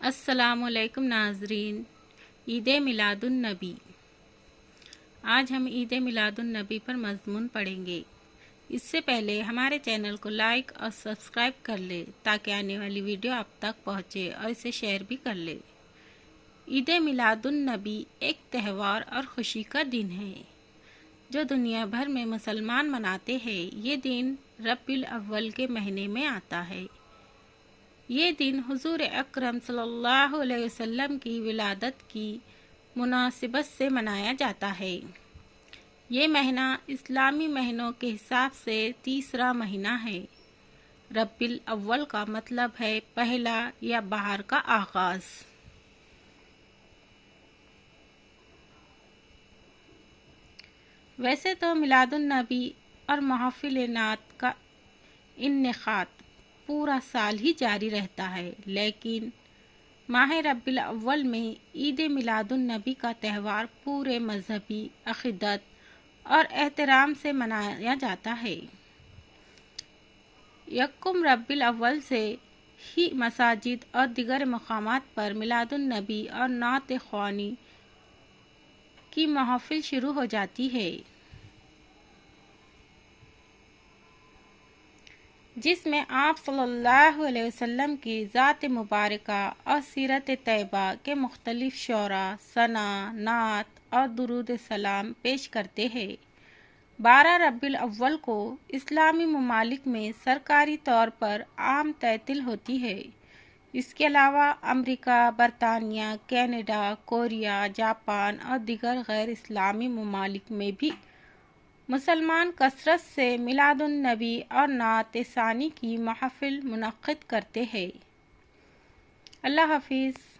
السلام علیکم ناظرین، عید میلاد النبی۔ آج ہم عید میلاد النبی پر مضمون پڑھیں گے۔ اس سے پہلے ہمارے چینل کو لائک اور سبسکرائب کر لے تاکہ آنے والی ویڈیو آپ تک پہنچے اور اسے شیئر بھی کر لے۔ عید میلاد النبی ایک تہوار اور خوشی کا دن ہے جو دنیا بھر میں مسلمان مناتے ہیں۔ یہ دن ربیع الاول کے مہینے میں آتا ہے۔ یہ دن حضور اکرم صلی اللہ علیہ وسلم کی ولادت کی مناسبت سے منایا جاتا ہے۔ یہ مہینہ اسلامی مہینوں کے حساب سے تیسرا مہینہ ہے۔ ربیع الاول کا مطلب ہے پہلا یا بہار کا آغاز۔ ویسے تو میلاد النبی اور محافل نعت کا انعقاد پورا سال ہی جاری رہتا ہے، لیکن ماہ ربیع الاول میں عید میلاد النبی کا تہوار پورے مذہبی عقیدت اور احترام سے منایا جاتا ہے۔ یکم ربیع الاول سے ہی مساجد اور دیگر مقامات پر میلاد النبی اور نعت خوانی کی محافل شروع ہو جاتی ہے، جس میں آپ صلی اللہ علیہ وسلم کی ذات مبارکہ اور سیرت طیبہ کے مختلف شعرا، ثنا، نعت اور درود سلام پیش کرتے ہیں۔ 12 ربیع الاول کو اسلامی ممالک میں سرکاری طور پر عام تعطیل ہوتی ہے۔ اس کے علاوہ امریکہ، برطانیہ، کینیڈا، کوریا، جاپان اور دیگر غیر اسلامی ممالک میں بھی مسلمان کثرت سے میلاد النبی اور نعت ثانی کی محافل منعقد کرتے ہیں۔ اللہ حافظ۔